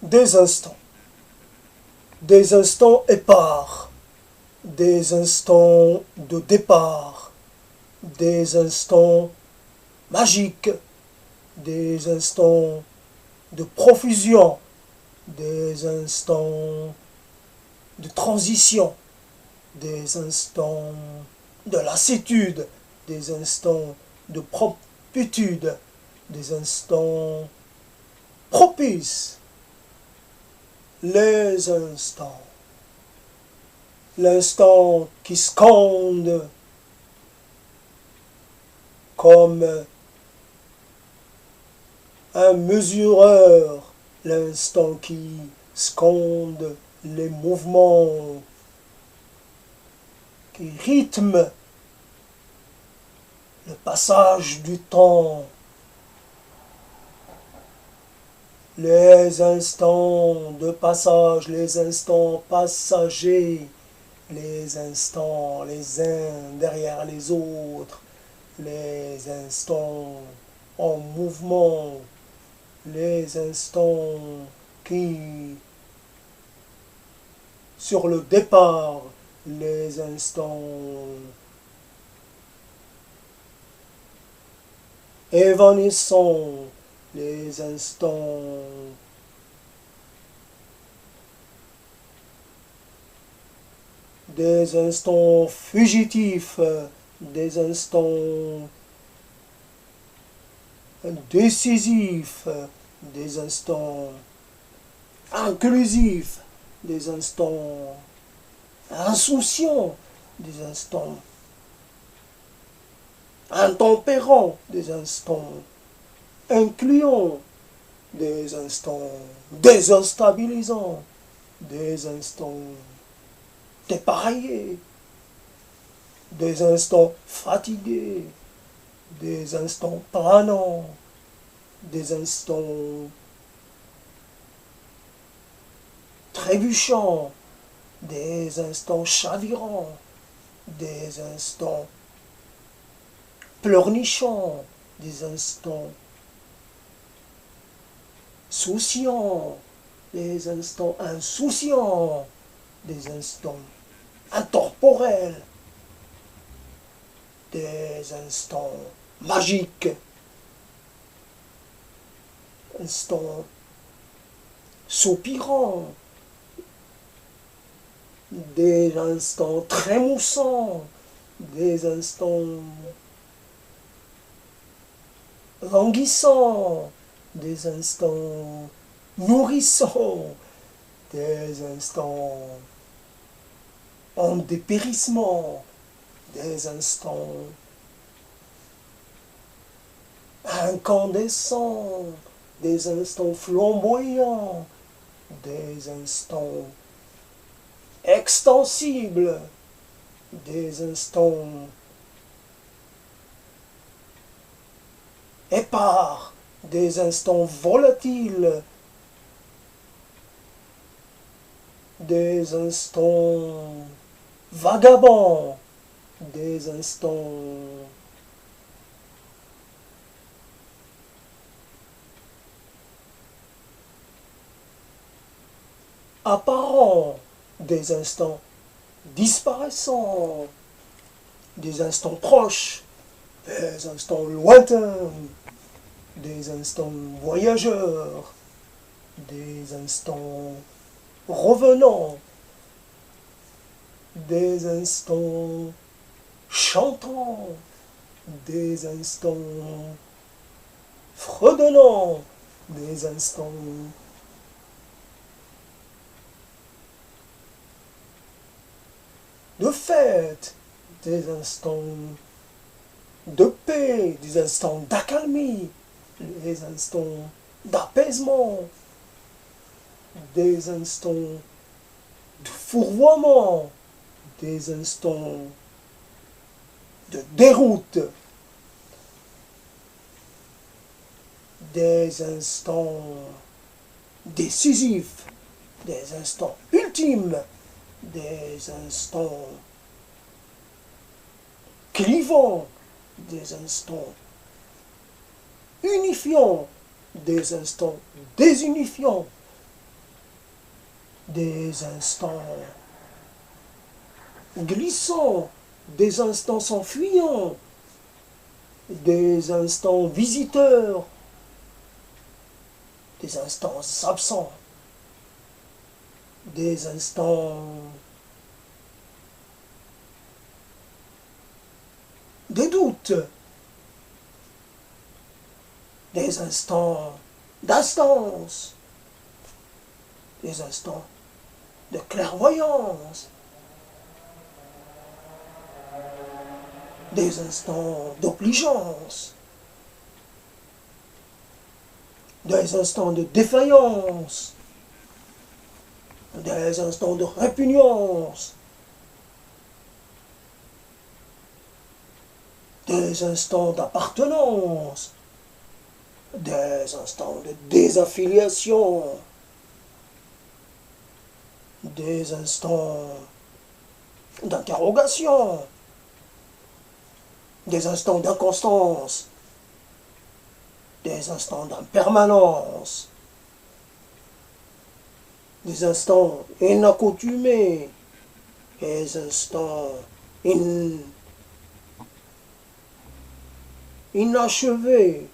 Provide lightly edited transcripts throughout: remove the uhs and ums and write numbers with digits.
des instants épars, des instants de départ, des instants magiques, des instants de profusion, des instants de transition, des instants de lassitude, des instants de promptitude, des instants propices, les instants. L'instant qui scande comme un mesureur, l'instant qui scande les mouvements, qui rythme le passage du temps, les instants de passage, les instants passagers, les instants les uns derrière les autres, les instants en mouvement, les instants qui, sur le départ, les instants évanescents, les instants des instants fugitifs, des instants décisifs, des instants inclusifs, des instants insouciants, des instants intempérants, des instants incluants, des instants déstabilisants, des instants dépareillés, des instants fatigués, des instants planants, des instants trébuchants, des instants chavirants, des instants pleurnichants, des instants souciants, des instants insouciants, des instants intemporels, des instants magiques, instants soupirants, des instants trémoussants, des instants languissants, des instants nourrissants, des instants en dépérissement, des instants incandescents, des instants flamboyants, des instants extensibles, des instants épars, des instants volatiles, des instants vagabonds, des instants apparents, des instants disparaissants, des instants proches, des instants lointains, des instants voyageurs, des instants revenants, des instants chantants, des instants fredonnants, des instants de fête, des instants de paix, des instants d'accalmie, des instants d'apaisement, des instants de fourvoiement, des instants de déroute, des instants décisifs, des instants ultimes, des instants clivants, des instants unifiants, des instants désunifiants, des instants glissants, des instants s'enfuyant, des instants visiteurs, des instants absents, des instants de doute, des instants d'instance, des instants de clairvoyance, des instants d'obligeance, des instants de défaillance, des instants de répugnance, des instants d'appartenance, des instants de désaffiliation, des instants d'interrogation, des instants d'inconstance, des instants d'impermanence, des instants inaccoutumés, des instants inachevés,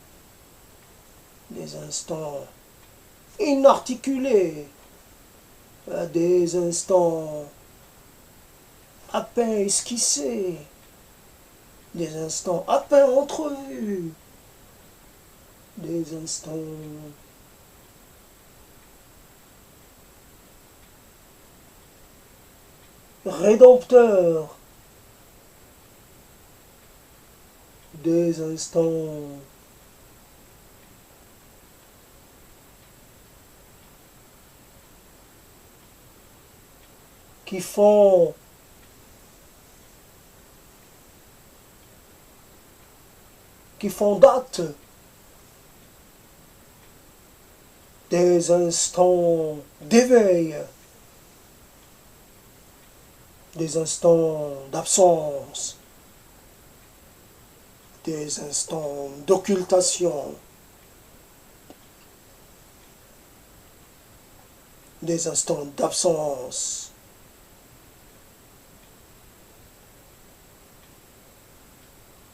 des instants inarticulés, des instants à peine esquissés, des instants à peine entrevus, des instants rédempteurs, des instants qui font date, des instants d'éveil, des instants d'absence, des instants d'occultation, des instants d'absence,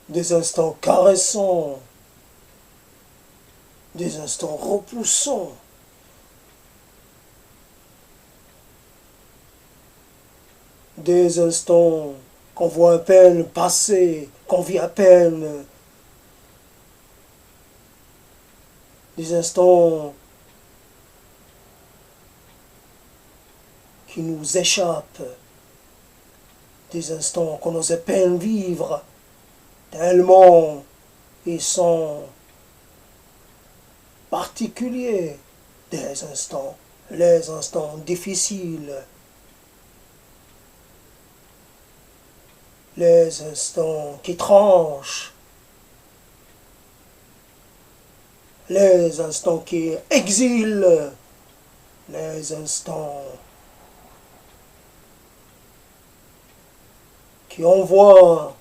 des instants caressants, des instants repoussants, des instants qu'on voit à peine passer, qu'on vit à peine, des instants qui nous échappent, des instants qu'on ose à peine vivre, tellement ils sont particuliers, des instants, les instants difficiles, les instants qui tranchent, les instants qui exilent, les instants qui envoient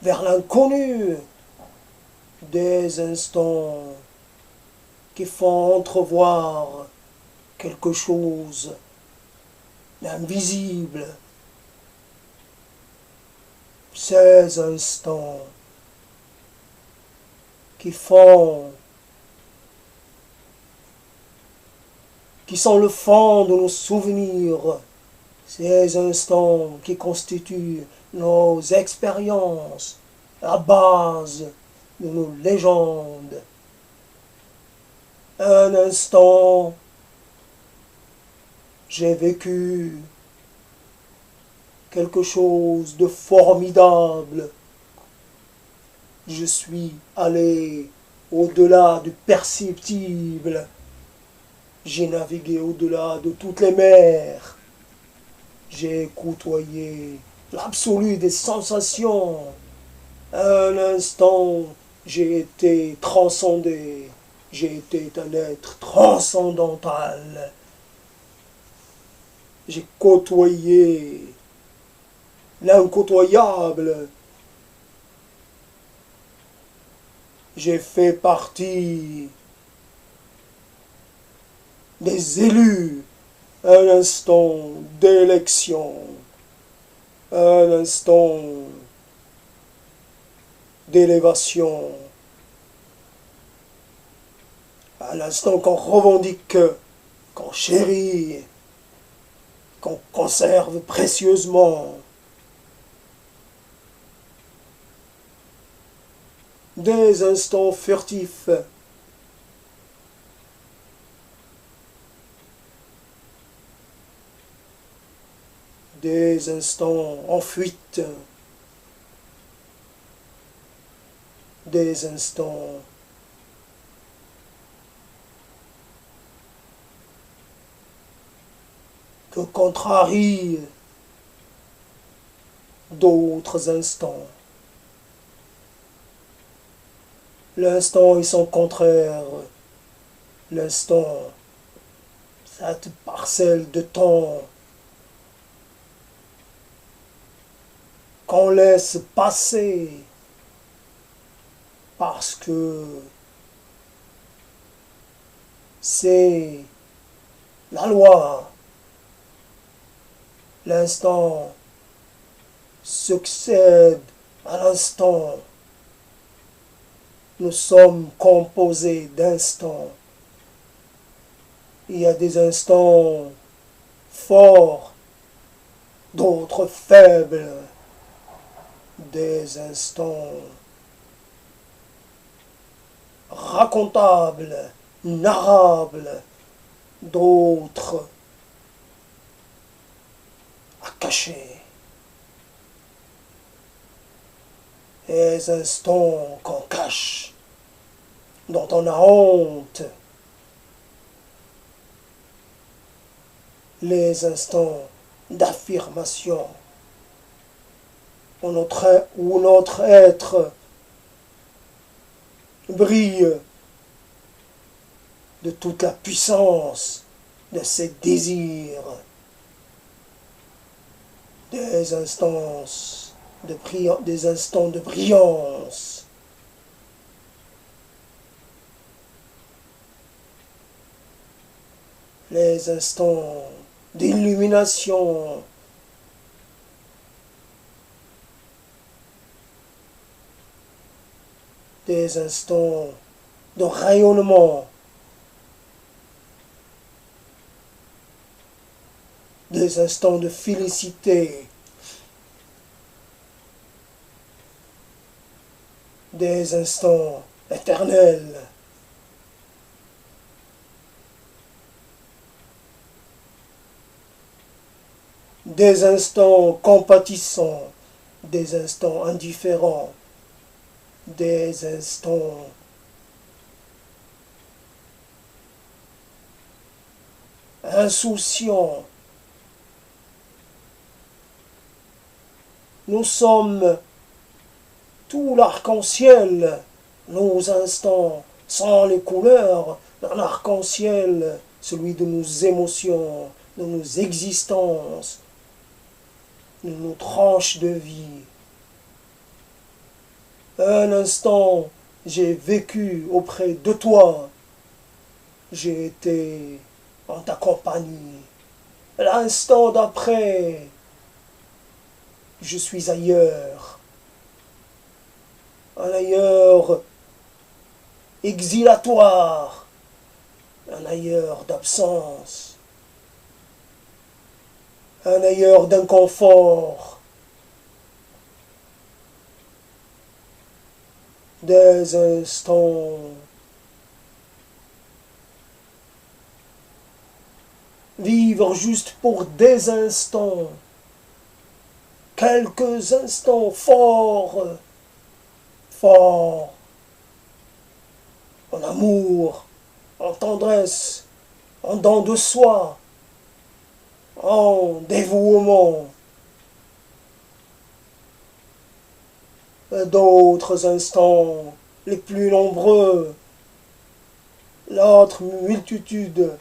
vers l'inconnu, des instants qui font entrevoir quelque chose d'invisible. Ces instants qui sont le fond de nos souvenirs, ces instants qui constituent nos expériences, la base de nos légendes. Un instant, j'ai vécu quelque chose de formidable. Je suis allé au-delà du perceptible. J'ai navigué au-delà de toutes les mers. J'ai côtoyé l'absolu des sensations. Un instant, j'ai été transcendé. J'ai été un être transcendantal. J'ai côtoyé l'incôtoyable. J'ai fait partie des élus, un instant d'élection, un instant d'élévation, un instant qu'on revendique, qu'on chérit, qu'on conserve précieusement. Des instants furtifs, des instants en fuite, des instants que contrarient d'autres instants. L'instant et son contraire, l'instant, cette parcelle de temps qu'on laisse passer parce que c'est la loi. L'instant succède à l'instant. Nous sommes composés d'instants. Il y a des instants forts, d'autres faibles, des instants racontables, narrables, d'autres à cacher. Les instants qu'on cache, dont on a honte, les instants d'affirmation, où notre être brille de toute la puissance de ses désirs, des instants de brillance, les instants d'illumination, des instants de rayonnement, des instants de félicité, des instants éternels, des instants compatissants, des instants indifférents, des instants insouciants. Nous sommes tout l'arc-en-ciel, nos instants sont les couleurs d'un arc-en-ciel, celui de nos émotions, de nos existences, de nos tranches de vie. Un instant, j'ai vécu auprès de toi, j'ai été en ta compagnie. L'instant d'après, je suis ailleurs. Un ailleurs exhalatoire, un ailleurs d'absence, un ailleurs d'inconfort, des instants vivre juste pour des instants, quelques instants forts, forts, en amour, en tendresse, en don de soi, en dévouement. D'autres instants, les plus nombreux, l'autre multitude,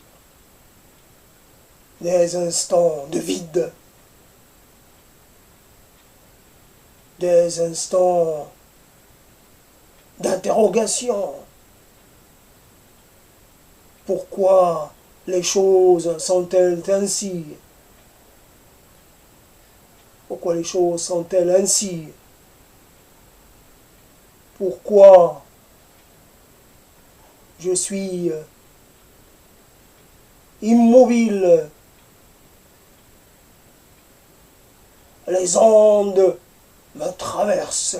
des instants de vide, des instants d'interrogation. Pourquoi les choses sont-elles ainsi? Pourquoi les choses sont-elles ainsi? Pourquoi je suis immobile? Les ondes me traversent.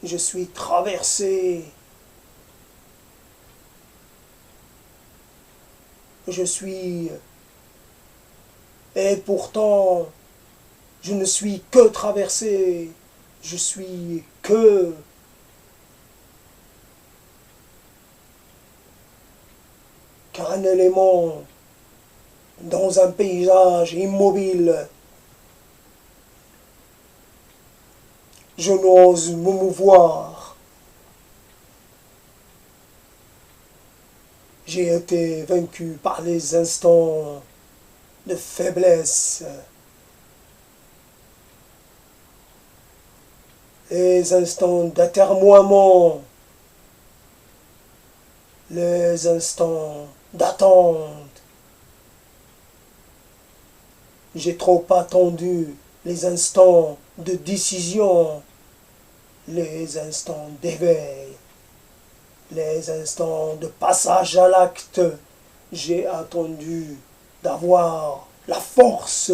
Je suis traversé. Je suis... Et pourtant, je ne suis que traversé. Je suis que... qu'un élément dans un paysage immobile. Je n'ose me mouvoir. J'ai été vaincu par les instants de faiblesse, les instants d'atermoiement, les instants d'attente. J'ai trop attendu les instants de décision, les instants d'éveil, les instants de passage à l'acte. J'ai attendu d'avoir la force.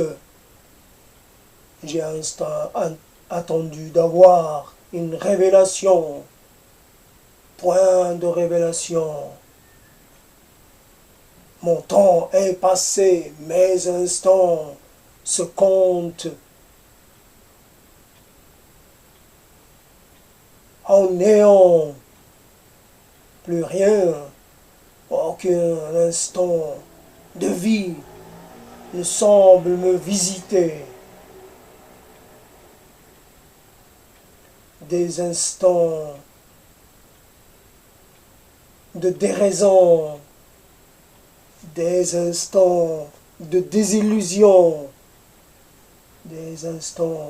J'ai attendu d'avoir une révélation, point de révélation. Mon temps est passé, mes instants se comptent en néant. Plus rien, aucun instant de vie ne semble me visiter. Des instants de déraison, des instants de désillusion, des instants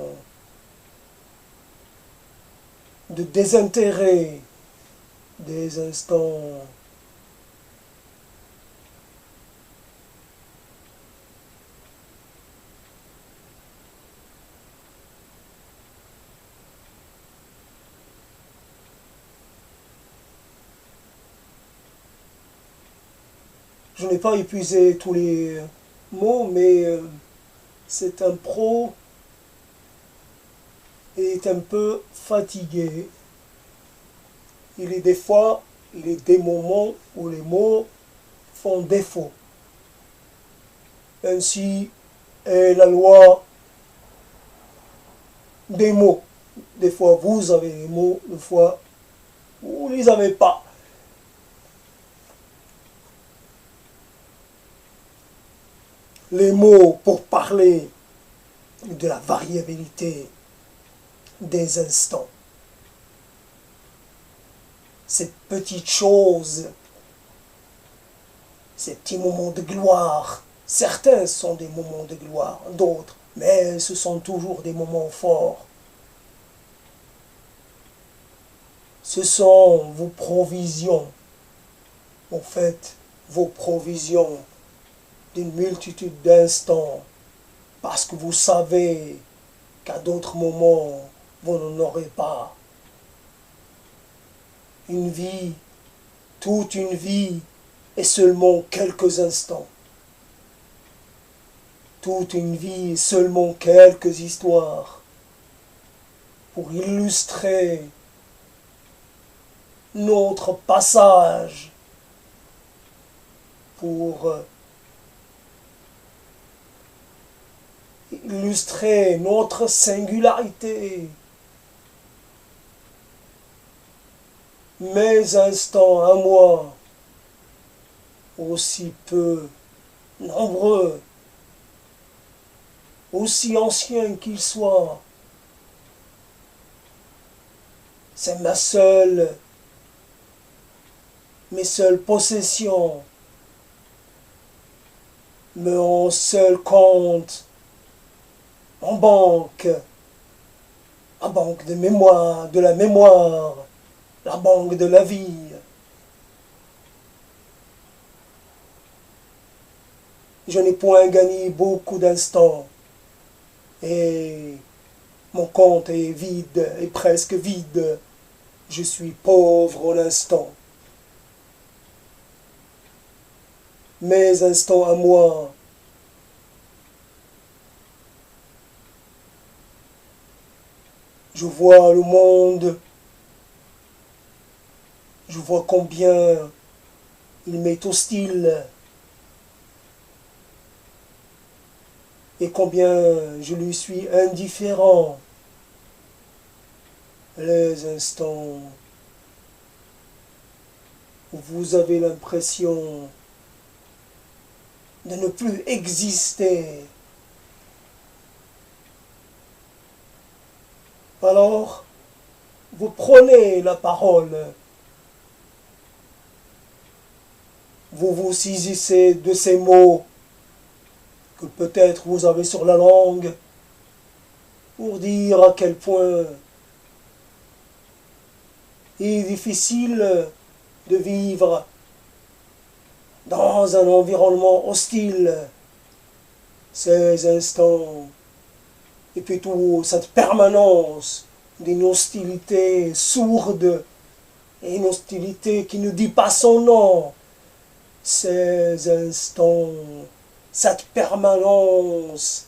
de désintérêt, des instants je n'ai pas épuisé tous les mots, mais c'est un pro est un peu fatigué. Il est des moments où les mots font défaut. Ainsi est la loi des mots. Des fois vous avez les mots, des fois vous ne les avez pas. Les mots pour parler de la variabilité des instants. Ces petites choses, ces petits moments de gloire. Certains sont des moments de gloire, d'autres, mais ce sont toujours des moments forts. Ce sont vos provisions, en fait, vos provisions d'une multitude d'instants, parce que vous savez qu'à d'autres moments, vous n'en aurez pas. Une vie, toute une vie, est seulement quelques instants. Toute une vie est seulement quelques histoires pour illustrer notre passage, pour illustrer notre singularité. Mes instants à moi, aussi peu nombreux, aussi anciens qu'ils soient, c'est mes seules possessions, mon seul compte en banque, la banque de mémoire, de la mémoire, la banque de la vie. Je n'ai point gagné beaucoup d'instants. Et mon compte est vide, est presque vide. Je suis pauvre en instant. Mes instants à moi, je vois le monde, je vois combien il m'est hostile et combien je lui suis indifférent. Les instants où vous avez l'impression de ne plus exister. Alors, vous prenez la parole. Vous vous saisissez de ces mots que peut-être vous avez sur la langue pour dire à quel point il est difficile de vivre dans un environnement hostile ces instants et puis toute cette permanence d'une hostilité sourde et une hostilité qui ne dit pas son nom. Ces instants, cette permanence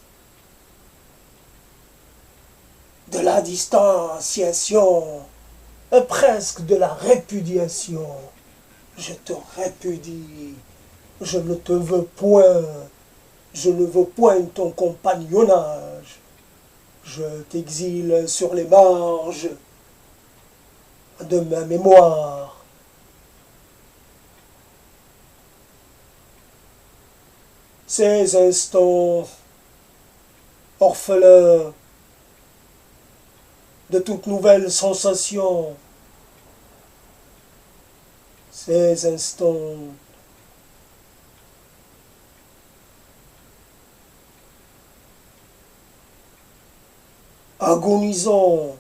de la distanciation, presque de la répudiation. Je te répudie, je ne te veux point, je ne veux point ton compagnonnage. Je t'exile sur les marges de ma mémoire. Ces instants orphelins de toute nouvelle sensation, ces instants agonisants,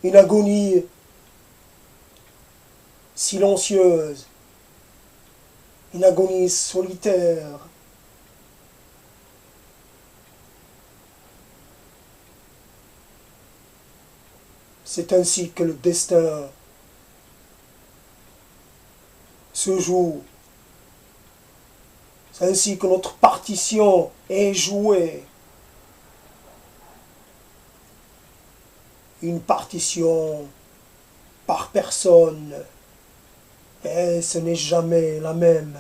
une agonie silencieuse, une agonie solitaire. C'est ainsi que le destin se joue. C'est ainsi que notre partition est jouée. Une partition par personne. Et ce n'est jamais la même.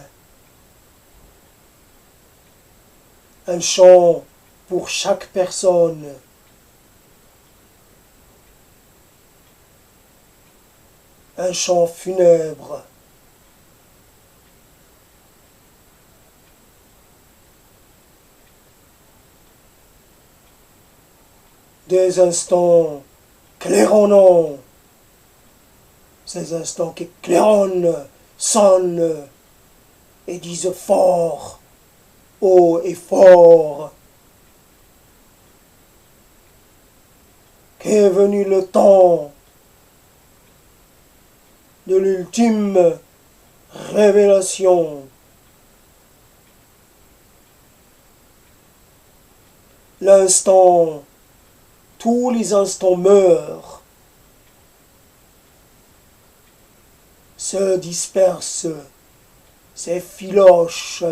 Un chant pour chaque personne. Un chant funèbre. Des instants claironnants. Ces instants qui claironnent, sonnent et disent fort, haut et fort, qu'est venu le temps de l'ultime révélation. L'instant, tous les instants meurent, se dispersent, s'effilochent,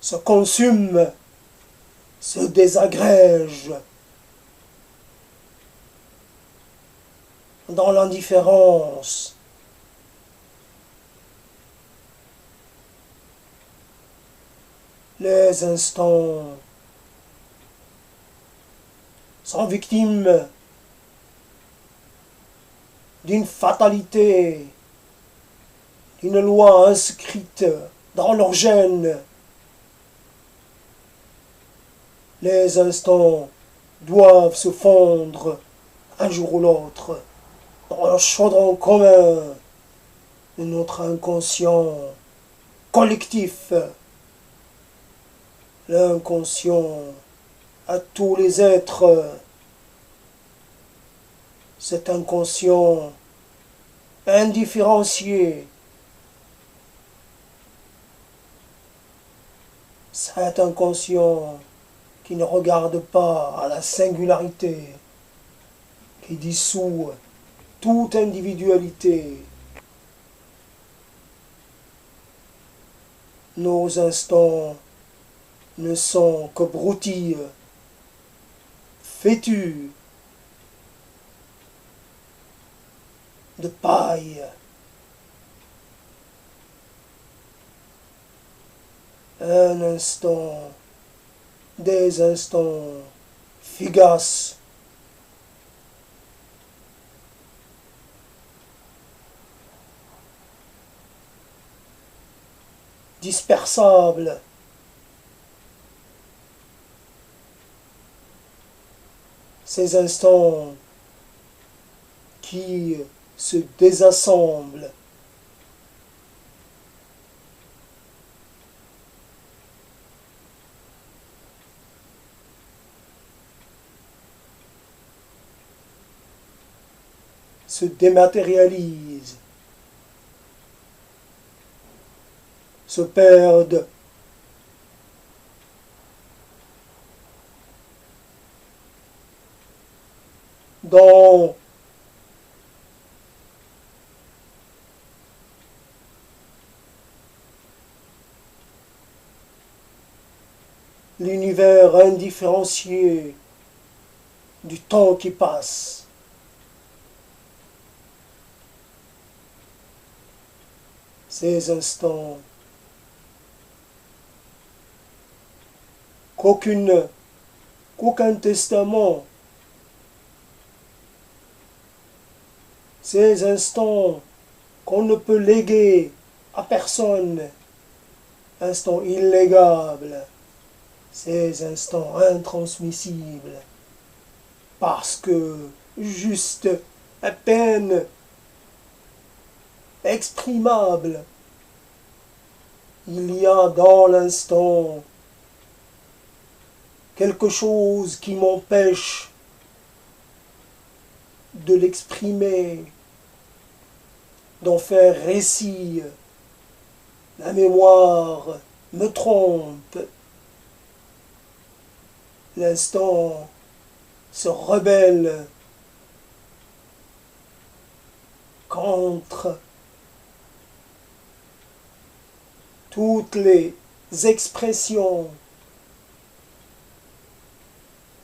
se consument, se désagrègent dans l'indifférence. Les instants sont victimes d'une fatalité, d'une loi inscrite dans leur gène. Les instants doivent se fondre un jour ou l'autre dans le chaudron commun de notre inconscient collectif. L'inconscient à tous les êtres. Cet inconscient indifférencié. Cet inconscient qui ne regarde pas à la singularité, qui dissout toute individualité. Nos instants ne sont que broutilles, fétus de paille. Un instant, des instants fugaces. Dispersables. Ces instants qui se désassemblent. Se dématérialisent, se perdent dans l'univers indifférencié du temps qui passe. Ces instants qu'aucun testament, ces instants qu'on ne peut léguer à personne, instants illégables, ces instants intransmissibles, parce que juste à peine exprimable, il y a dans l'instant quelque chose qui m'empêche de l'exprimer, d'en faire récit. La mémoire me trompe. L'instant se rebelle contre toutes les expressions.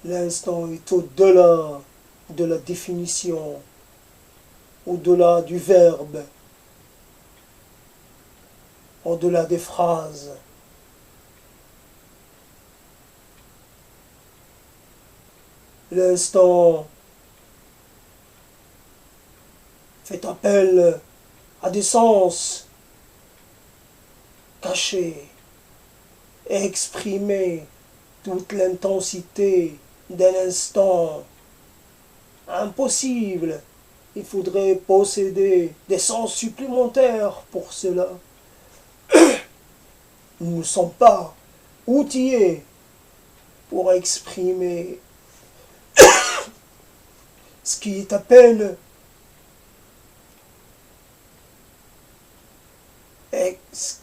L'instant est au-delà de la définition, au-delà du verbe, au-delà des phrases. L'instant fait appel à des sens cachés, exprimer toute l'intensité d'un instant. Impossible. Il faudrait posséder des sens supplémentaires pour cela. Nous ne sommes pas outillés pour exprimer ce qui est à peine et ce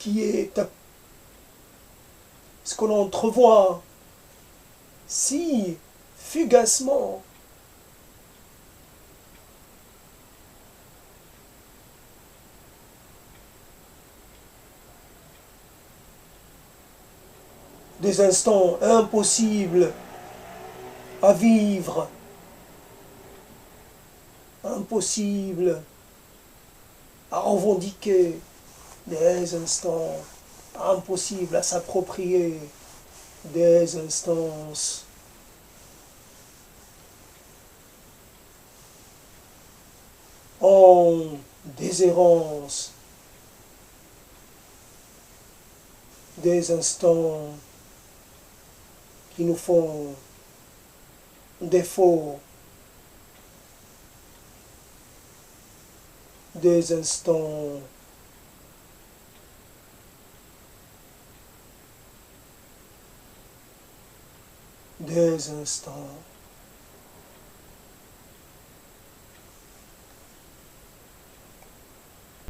que l'on entrevoit si fugacement. Des instants impossibles à vivre, impossibles à revendiquer, des instants impossibles à s'approprier, des instances en déshérence, des instants qui nous font défaut, des instants des instants